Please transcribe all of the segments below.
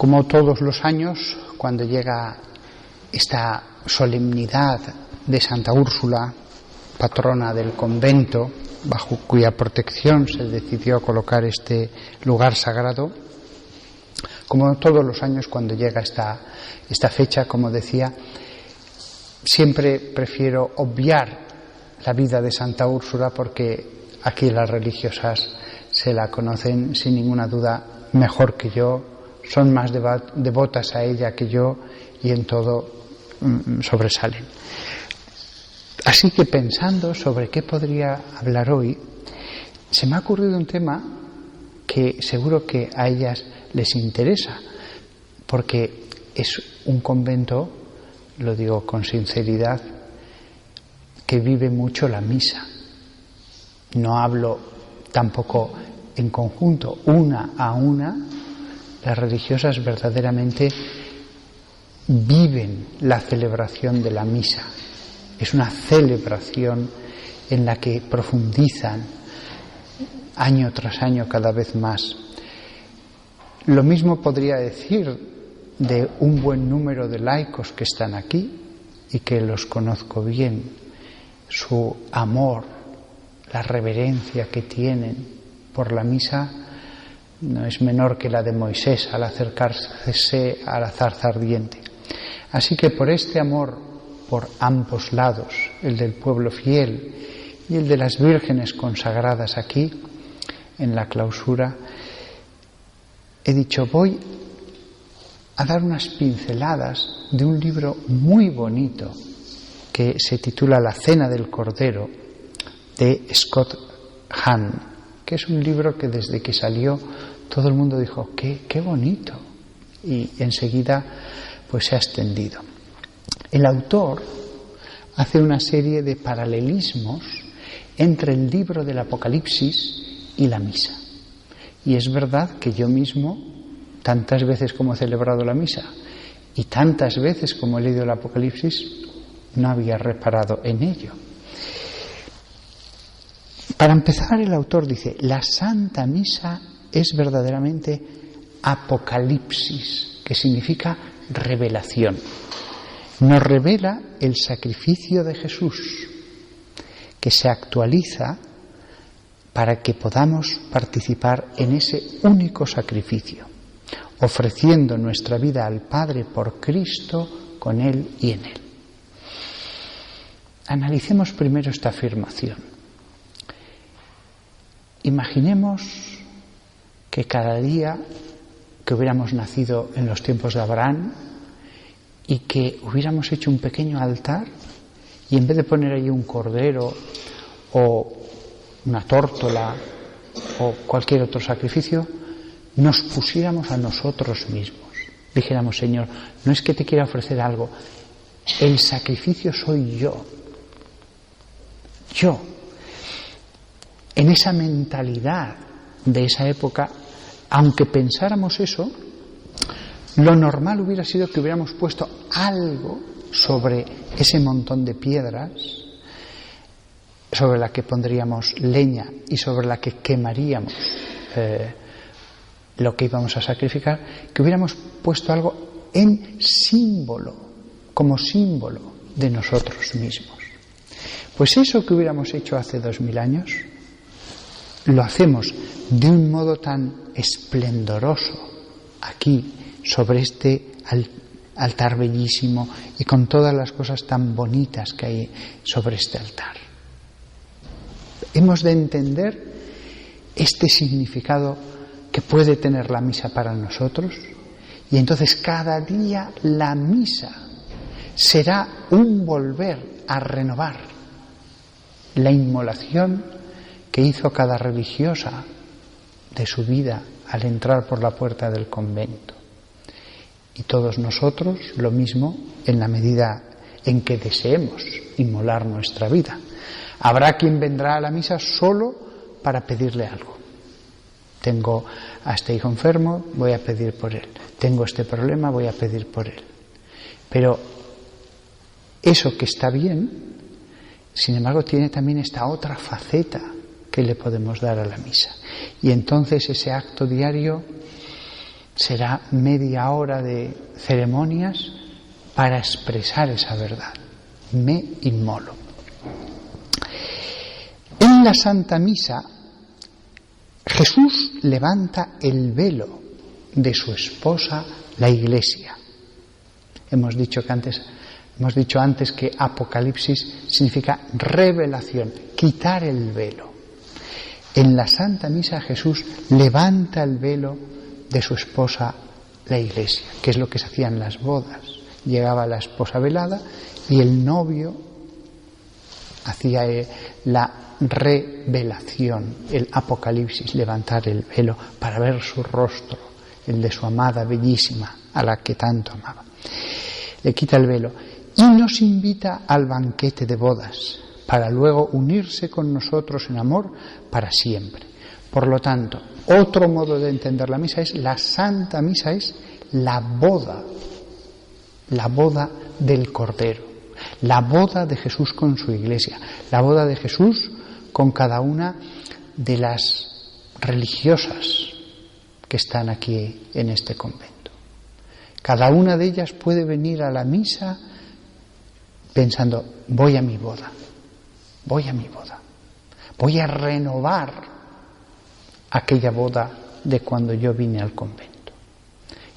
Como todos los años, cuando llega esta solemnidad de Santa Úrsula, patrona del convento, bajo cuya protección se decidió colocar este lugar sagrado, como todos los años cuando llega esta fecha, como decía, siempre prefiero obviar la vida de Santa Úrsula porque aquí las religiosas se la conocen sin ninguna duda mejor que yo, son más devotas a ella que yo y en todo sobresalen. Así que pensando sobre qué podría hablar hoy, se me ha ocurrido un tema que seguro que a ellas les interesa, porque es un convento, lo digo con sinceridad, que vive mucho la misa. No hablo tampoco en conjunto, una a una. Las religiosas verdaderamente viven la celebración de la misa. Es una celebración en la que profundizan año tras año cada vez más. Lo mismo podría decir de un buen número de laicos que están aquí y que los conozco bien. Su amor, la reverencia que tienen por la misa no es menor que la de Moisés al acercarse a la zarza ardiente. Así que por este amor por ambos lados, el del pueblo fiel y el de las vírgenes consagradas aquí, en la clausura, he dicho, voy a dar unas pinceladas de un libro muy bonito que se titula La Cena del Cordero, de Scott Hahn, que es un libro que desde que salió todo el mundo dijo, qué bonito, y enseguida pues se ha extendido. El autor hace una serie de paralelismos entre el libro del Apocalipsis y la misa. Y es verdad que yo mismo, tantas veces como he celebrado la misa y tantas veces como he leído el Apocalipsis, no había reparado en ello. Para empezar, el autor dice, la Santa Misa es verdaderamente apocalipsis, que significa revelación. Nos revela el sacrificio de Jesús, que se actualiza para que podamos participar en ese único sacrificio, ofreciendo nuestra vida al Padre por Cristo, con Él y en Él. Analicemos primero esta afirmación. Imaginemos que cada día que hubiéramos nacido en los tiempos de Abraham y que hubiéramos hecho un pequeño altar y en vez de poner ahí un cordero o una tórtola o cualquier otro sacrificio, nos pusiéramos a nosotros mismos. Dijéramos, Señor, no es que te quiera ofrecer algo, el sacrificio soy yo. Yo. En esa mentalidad de esa época, aunque pensáramos eso, lo normal hubiera sido que hubiéramos puesto algo sobre ese montón de piedras, sobre la que pondríamos leña y sobre la que quemaríamos lo que íbamos a sacrificar, que hubiéramos puesto algo en símbolo, como símbolo de nosotros mismos. Pues eso que hubiéramos hecho hace 2000 años, lo hacemos de un modo tan esplendoroso aquí, sobre este altar bellísimo y con todas las cosas tan bonitas que hay sobre este altar. Hemos de entender este significado que puede tener la misa para nosotros, y entonces cada día la misa será un volver a renovar la inmolación que hizo cada religiosa de su vida al entrar por la puerta del convento. Y todos nosotros lo mismo en la medida en que deseemos inmolar nuestra vida. Habrá quien vendrá a la misa solo para pedirle algo. Tengo a este hijo enfermo, voy a pedir por él. Tengo este problema, voy a pedir por él. Pero eso que está bien, sin embargo, tiene también esta otra faceta que le podemos dar a la misa. Y entonces ese acto diario será media hora de ceremonias para expresar esa verdad. Me inmolo. En la Santa Misa, Jesús levanta el velo de su esposa, la Iglesia. Hemos dicho antes que Apocalipsis significa revelación, quitar el velo. En la Santa Misa Jesús levanta el velo de su esposa, la Iglesia, que es lo que se hacía en las bodas. Llegaba la esposa velada y el novio hacía la revelación, el Apocalipsis, levantar el velo para ver su rostro, el de su amada bellísima, a la que tanto amaba. Le quita el velo y nos invita al banquete de bodas, para luego unirse con nosotros en amor para siempre. Por lo tanto, otro modo de entender la misa es, la Santa Misa es la boda del Cordero, la boda de Jesús con su Iglesia, la boda de Jesús con cada una de las religiosas que están aquí en este convento. Cada una de ellas puede venir a la misa pensando, voy a mi boda, voy a renovar aquella boda de cuando yo vine al convento.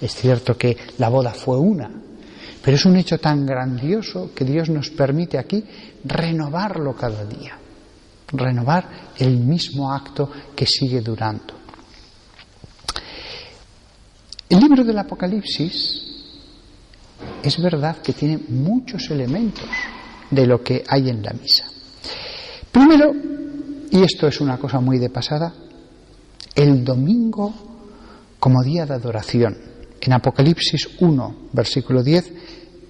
Es cierto que la boda fue una, pero es un hecho tan grandioso que Dios nos permite aquí renovarlo cada día, renovar el mismo acto que sigue durando. El libro del Apocalipsis es verdad que tiene muchos elementos de lo que hay en la misa. Primero, y esto es una cosa muy de pasada, el domingo como día de adoración. En Apocalipsis 1, versículo 10,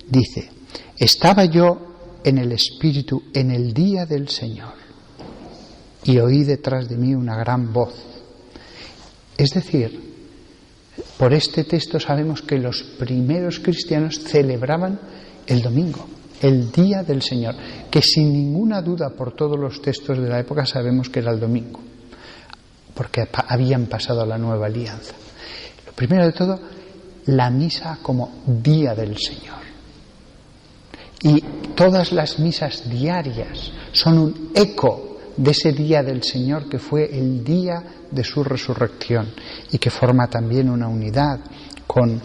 dice: estaba yo en el Espíritu en el día del Señor, y oí detrás de mí una gran voz. Es decir, por este texto sabemos que los primeros cristianos celebraban el domingo, el día del Señor, que sin ninguna duda por todos los textos de la época sabemos que era el domingo, porque habían pasado a la nueva alianza. Lo primero de todo, la misa como día del Señor. Y todas las misas diarias son un eco de ese día del Señor que fue el día de su resurrección y que forma también una unidad con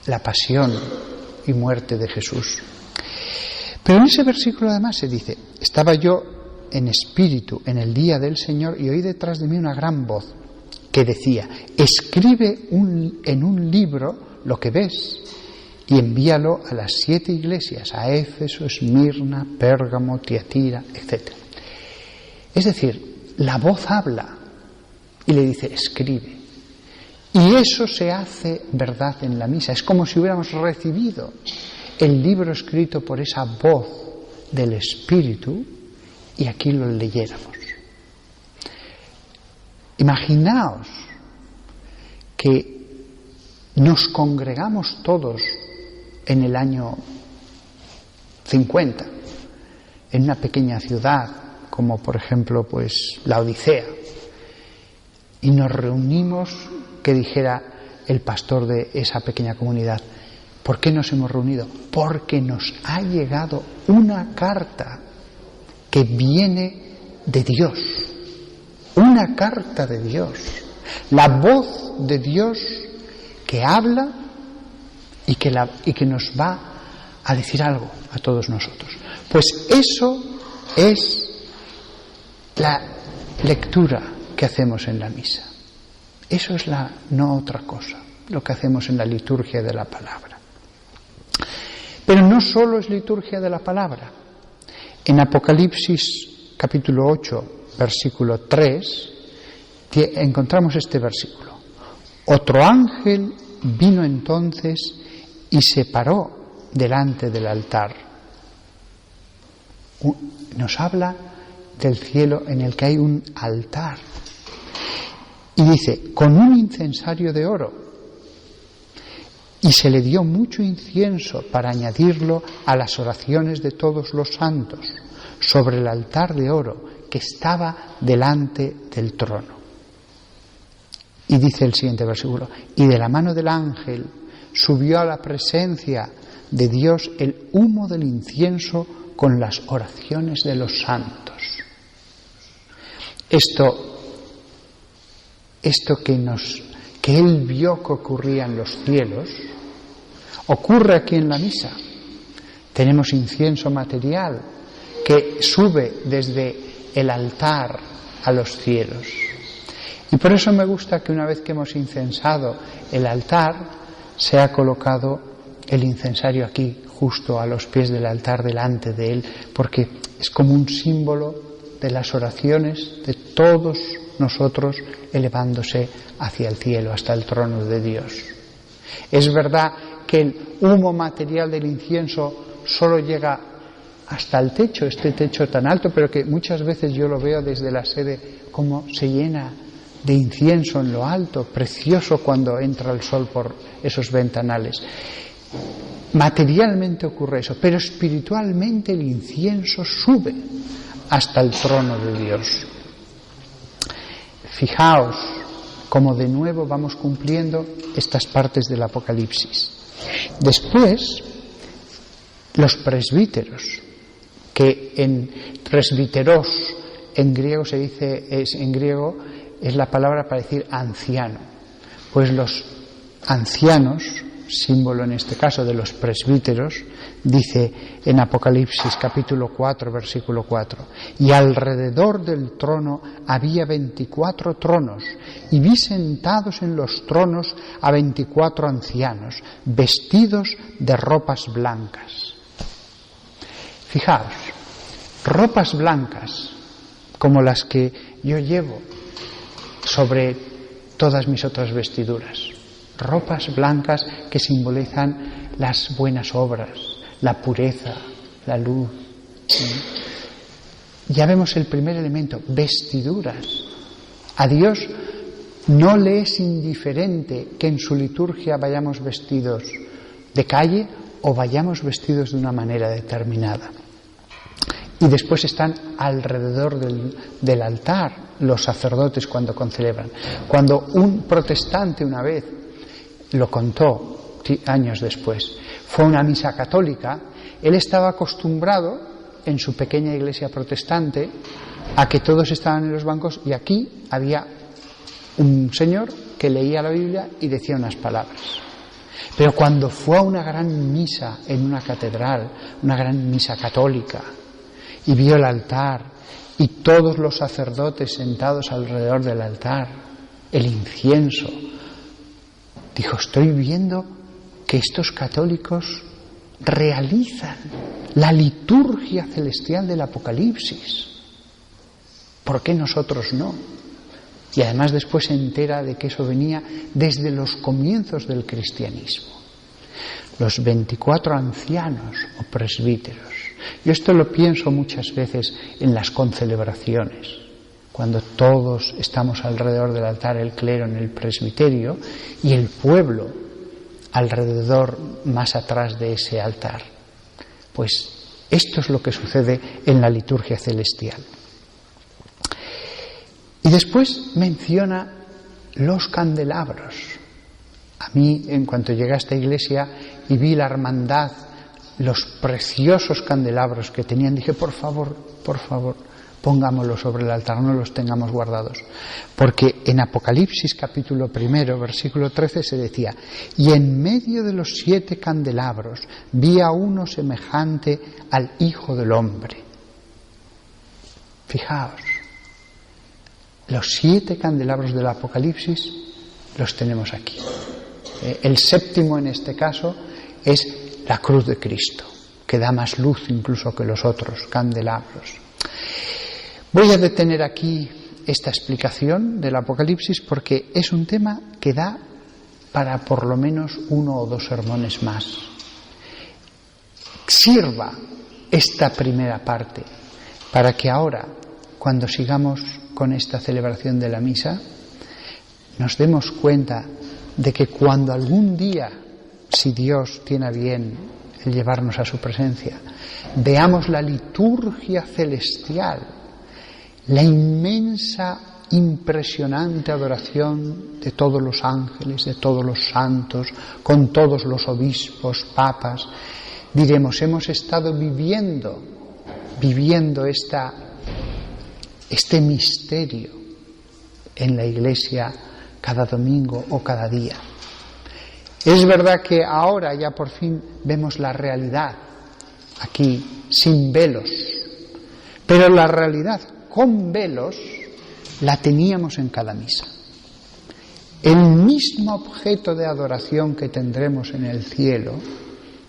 la pasión y muerte de Jesús. Pero en ese versículo además se dice: estaba yo en espíritu en el día del Señor y oí detrás de mí una gran voz que decía: escribe en un libro lo que ves y envíalo a las 7 iglesias, a Éfeso, Esmirna, Pérgamo, Tiatira, etc. Es decir, la voz habla y le dice: escribe. Y eso se hace verdad en la misa. Es como si hubiéramos recibido el libro escrito por esa voz del Espíritu y aquí lo leyéramos. Imaginaos que nos congregamos todos en el año 50 en una pequeña ciudad como por ejemplo pues la Odisea, y nos reunimos, que dijera el pastor de esa pequeña comunidad: ¿por qué nos hemos reunido? Porque nos ha llegado una carta que viene de Dios, una carta de Dios, la voz de Dios que habla y que nos va a decir algo a todos nosotros. Pues eso es la lectura que hacemos en la misa. Eso es no otra cosa, lo que hacemos en la liturgia de la palabra. Pero no solo es liturgia de la palabra. En Apocalipsis capítulo 8, versículo 3, encontramos este versículo: otro ángel vino entonces y se paró delante del altar. Nos habla del cielo en el que hay un altar. Y dice: con un incensario de oro. Y se le dio mucho incienso para añadirlo a las oraciones de todos los santos sobre el altar de oro que estaba delante del trono. Y dice el siguiente versículo: y de la mano del ángel subió a la presencia de Dios el humo del incienso con las oraciones de los santos. Esto que él vio que ocurría en los cielos, ocurre aquí en la misa. Tenemos incienso material que sube desde el altar a los cielos. Y por eso me gusta que una vez que hemos incensado el altar, se ha colocado el incensario aquí, justo a los pies del altar, delante de él, porque es como un símbolo de las oraciones de todos nosotros elevándose hacia el cielo, hasta el trono de Dios. Es verdad que el humo material del incienso solo llega hasta el techo, este techo tan alto, pero que muchas veces yo lo veo desde la sede como se llena de incienso en lo alto, precioso cuando entra el sol por esos ventanales. Materialmente ocurre eso, pero espiritualmente el incienso sube hasta el trono de Dios. Fijaos cómo de nuevo vamos cumpliendo estas partes del Apocalipsis. Después, los presbíteros, que en presbíteros en griego se dice, es la palabra para decir anciano. Pues los ancianos, símbolo en este caso de los presbíteros, dice en Apocalipsis capítulo 4, versículo 4: y alrededor del trono había 24 tronos, y vi sentados en los tronos a 24 ancianos, vestidos de ropas blancas. Fijaos, ropas blancas como las que yo llevo sobre todas mis otras vestiduras. Ropas blancas que simbolizan las buenas obras, la pureza, la luz. ¿Sí? Ya vemos el primer elemento, vestiduras. A Dios no le es indiferente que en su liturgia vayamos vestidos de calle o vayamos vestidos de una manera determinada. Y después están alrededor del altar los sacerdotes cuando concelebran. Cuando un protestante una vez lo contó años después, fue a una misa católica, él estaba acostumbrado en su pequeña iglesia protestante a que todos estaban en los bancos y aquí había un señor que leía la Biblia y decía unas palabras. Pero cuando fue a una gran misa en una catedral, una gran misa católica, y vio el altar y todos los sacerdotes sentados alrededor del altar, el incienso, dijo: estoy viendo que estos católicos realizan la liturgia celestial del Apocalipsis. ¿Por qué nosotros no? Y además después se entera de que eso venía desde los comienzos del cristianismo. Los 24 ancianos o presbíteros. Yo esto lo pienso muchas veces en las concelebraciones, cuando todos estamos alrededor del altar, el clero en el presbiterio y el pueblo alrededor, más atrás de ese altar. Pues esto es lo que sucede en la liturgia celestial. Y después menciona los candelabros. A mí, en cuanto llegué a esta iglesia y vi la hermandad, los preciosos candelabros que tenían, dije: por favor, pongámoslos sobre el altar, no los tengamos guardados. Porque en Apocalipsis capítulo 1, versículo 13 se decía: y en medio de los 7 candelabros vi a uno semejante al Hijo del Hombre. Fijaos, los 7 candelabros del Apocalipsis los tenemos aquí. El séptimo en este caso es la cruz de Cristo, que da más luz incluso que los otros candelabros. Voy a detener aquí esta explicación del Apocalipsis porque es un tema que da para por lo menos 1 o 2 sermones más. Sirva esta primera parte para que ahora, cuando sigamos con esta celebración de la misa, nos demos cuenta de que cuando algún día, si Dios tiene a bien el llevarnos a su presencia, veamos la liturgia celestial, la inmensa impresionante adoración de todos los ángeles, de todos los santos, con todos los obispos, papas, diremos, hemos estado viviendo este misterio en la Iglesia cada domingo o cada día. Es verdad que ahora ya por fin vemos la realidad aquí sin velos, pero la realidad con velos la teníamos en cada misa. El mismo objeto de adoración que tendremos en el cielo,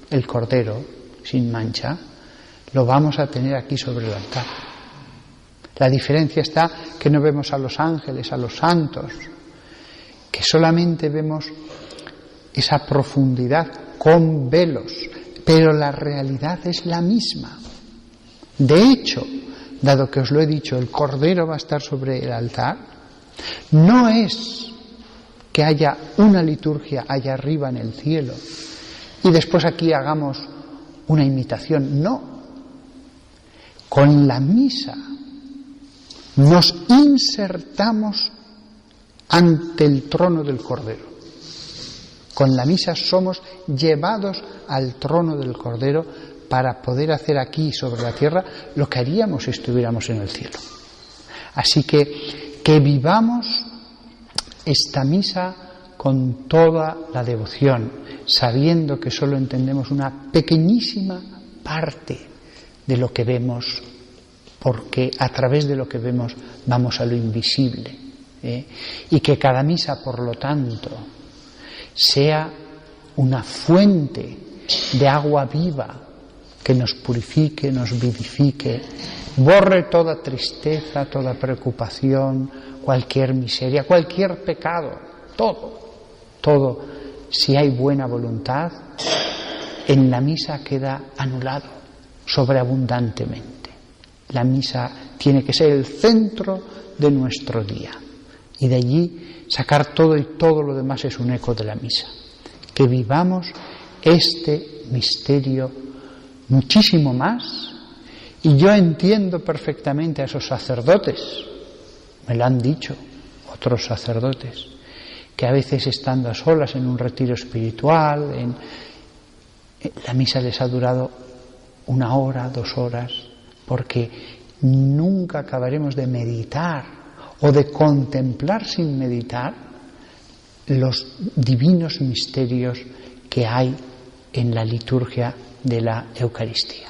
el Cordero sin mancha, lo vamos a tener aquí sobre el altar. La diferencia está que no vemos a los ángeles, a los santos, que solamente vemos esa profundidad con velos, pero la realidad es la misma. De hecho, dado que os lo he dicho, el Cordero va a estar sobre el altar, no es que haya una liturgia allá arriba en el cielo y después aquí hagamos una imitación, no. Con la misa nos insertamos ante el trono del Cordero. Con la misa somos llevados al trono del Cordero para poder hacer aquí sobre la tierra lo que haríamos si estuviéramos en el cielo. Así que vivamos esta misa con toda la devoción, sabiendo que solo entendemos una pequeñísima parte de lo que vemos, porque a través de lo que vemos vamos a lo invisible, y que cada misa, por lo tanto, sea una fuente de agua viva que nos purifique, nos vivifique, borre toda tristeza, toda preocupación, cualquier miseria, cualquier pecado, todo, si hay buena voluntad, en la misa queda anulado sobreabundantemente. La misa tiene que ser el centro de nuestro día y de allí sacar todo, y todo lo demás es un eco de la misa. Que vivamos este misterio muchísimo más, y yo entiendo perfectamente a esos sacerdotes, me lo han dicho otros sacerdotes, que a veces estando a solas en un retiro espiritual, la misa les ha durado 1 hora, 2 horas, porque nunca acabaremos de meditar o de contemplar sin meditar los divinos misterios que hay en la liturgia de la Eucaristía.